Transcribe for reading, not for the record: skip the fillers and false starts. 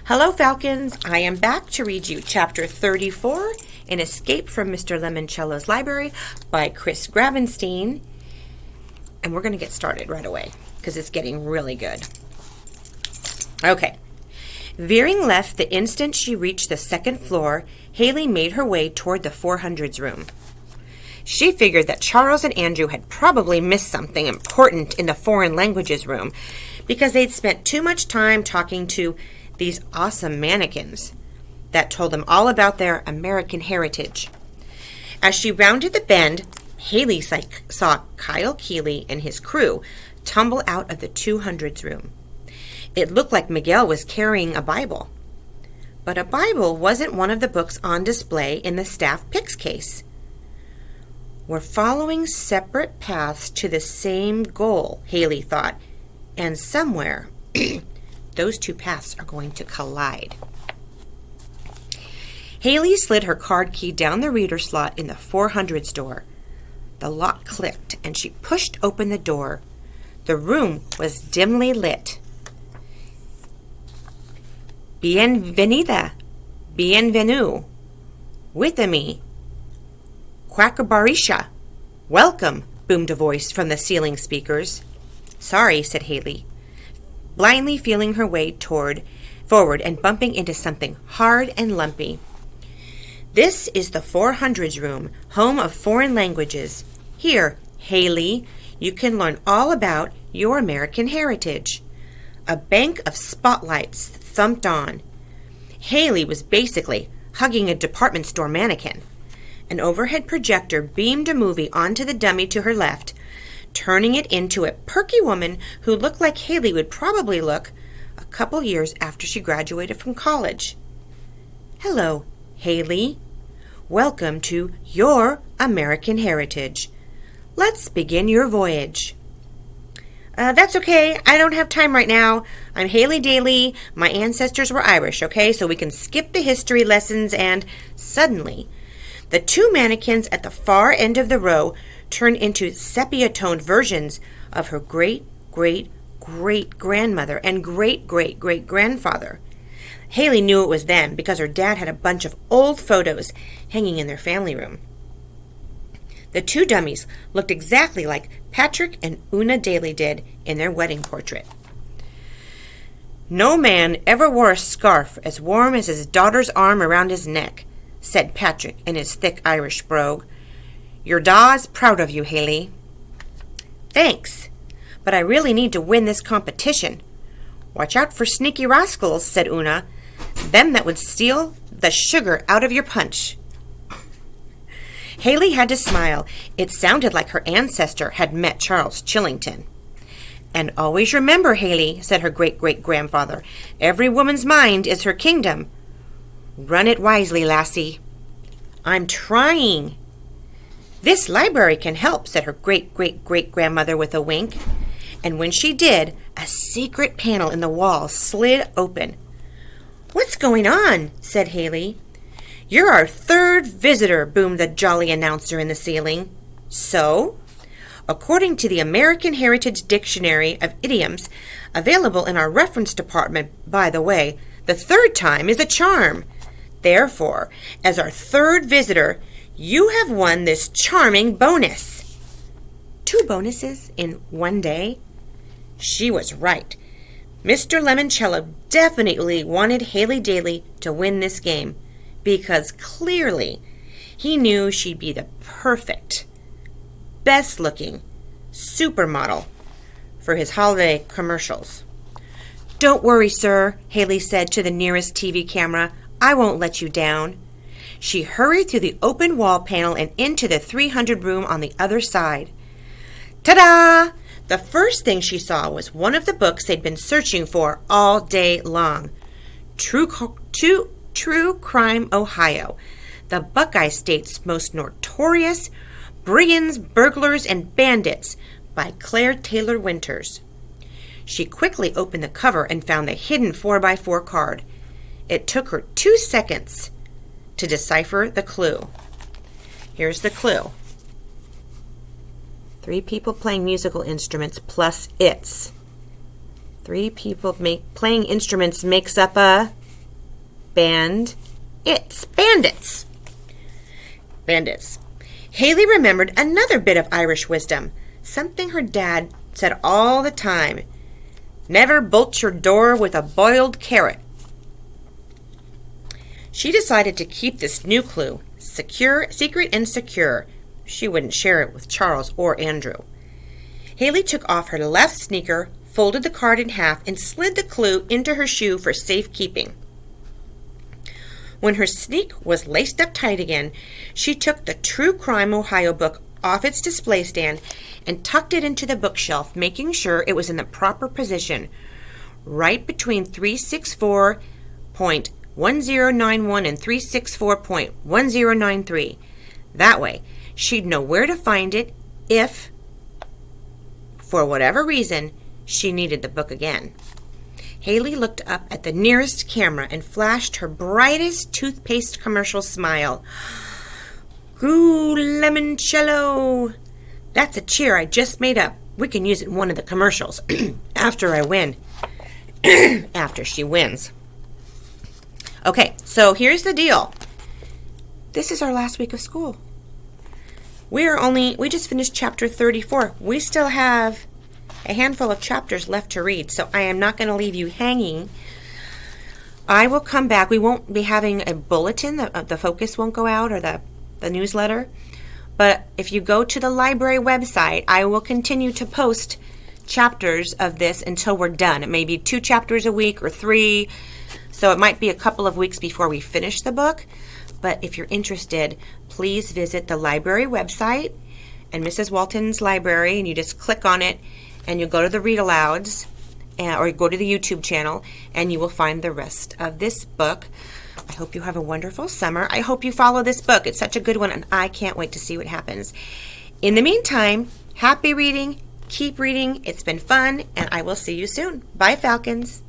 Hello, Falcons. I am back to read you Chapter 34, An Escape from Mr. Lemoncello's Library by Chris Grabenstein. And we're going to get started right away because it's getting really good. Okay. Veering left the instant she reached the second floor, Haley made her way toward the 400s room. She figured that Charles and Andrew had probably missed something important in the foreign languages room because they'd spent too much time talking to these awesome mannequins that told them all about their American heritage. As she rounded the bend, Haley saw Kyle Keeley and his crew tumble out of the 200s room. It looked like Miguel was carrying a Bible. But a Bible wasn't one of the books on display in the staff picks case. We're following separate paths to the same goal, Haley thought, and somewhere those two paths are going to collide. Haley slid her card key down the reader slot in the 400s door. The lock clicked, and she pushed open the door. The room was dimly lit. Bienvenida, bienvenue, with-a-me, Quackabarisha. Welcome, boomed a voice from the ceiling speakers. Sorry, said Haley, blindly feeling her way forward and bumping into something hard and lumpy. This is the 400s room, home of foreign languages. Here, Haley, you can learn all about your American heritage. A bank of spotlights thumped on. Haley was basically hugging a department store mannequin. An overhead projector beamed a movie onto the dummy to her left, turning it into a perky woman who looked like Haley would probably look a couple years after she graduated from college. Hello, Haley. Welcome to your American heritage. Let's begin your voyage. That's okay. I don't have time right now. I'm Haley Daly. My ancestors were Irish, okay? So we can skip the history lessons. And suddenly, the two mannequins at the far end of the row turned into sepia-toned versions of her great-great-great-grandmother and great-great-great-grandfather. Haley knew it was them because her dad had a bunch of old photos hanging in their family room. The two dummies looked exactly like Patrick and Una Daly did in their wedding portrait. No man ever wore a scarf as warm as his daughter's arm around his neck, said Patrick in his thick Irish brogue. Your da's proud of you, Haley. Thanks, but I really need to win this competition. Watch out for sneaky rascals, said Una, them that would steal the sugar out of your punch. Haley had to smile. It sounded like her ancestor had met Charles Chillington. And always remember, Haley, said her great-great-grandfather, every woman's mind is her kingdom. Run it wisely, lassie. I'm trying. This library can help, said her great-great-great-grandmother with a wink. And when she did, a secret panel in the wall slid open. What's going on? Said Haley. You're our third visitor, boomed the jolly announcer in the ceiling. So? According to the American Heritage Dictionary of Idioms, available in our reference department, by the way, the third time is a charm. Therefore, as our third visitor, you have won this charming bonus. 2 bonuses in one day? She was right. Mr. Lemoncello definitely wanted Haley Daly to win this game, because clearly he knew she'd be the perfect, best-looking supermodel for his holiday commercials. Don't worry, sir, Haley said to the nearest TV camera. I won't let you down. She hurried through the open wall panel and into the 300 room on the other side. Ta-da! The first thing she saw was one of the books they'd been searching for all day long. True Crime Ohio, the Buckeye State's most notorious brigands, burglars, and bandits by Claire Taylor Winters. She quickly opened the cover and found the hidden 4x4 card. It took her 2 seconds to decipher the clue. Here's the clue. 3 people playing musical instruments plus its. 3 people playing instruments makes up a Bandits. Bandits. Haley remembered another bit of Irish wisdom, something her dad said all the time. Never bolt your door with a boiled carrot. She decided to keep this new clue secret and secure. She wouldn't share it with Charles or Andrew. Haley took off her left sneaker, folded the card in half, and slid the clue into her shoe for safekeeping. When her sneak was laced up tight again, she took the True Crime Ohio book off its display stand and tucked it into the bookshelf, making sure it was in the proper position, right between 364.1091 and 364.1093. That way, she'd know where to find it if, for whatever reason, she needed the book again. Haley looked up at the nearest camera and flashed her brightest toothpaste commercial smile. Ooh, Lemoncello! That's a cheer I just made up. We can use it in one of the commercials. After I win. After she wins. Okay, so here's the deal. This is our last week of school. We just finished chapter 34. We still have a handful of chapters left to read, so I am not going to leave you hanging. I will come back. We won't be having a bulletin. The focus won't go out, or the newsletter. But if you go to the library website, I will continue to post chapters of this until we're done. It may be 2 chapters a week or 3, so it might be a couple of weeks before we finish the book. But if you're interested, please visit the library website and Mrs. Walton's library, and you just click on it, and you'll go to the read alouds, or go to the YouTube channel, and you will find the rest of this book. I hope you have a wonderful summer. I hope you follow this book. It's such a good one, and I can't wait to see what happens. In the meantime, happy reading. Keep reading. It's been fun, and I will see you soon. Bye, Falcons.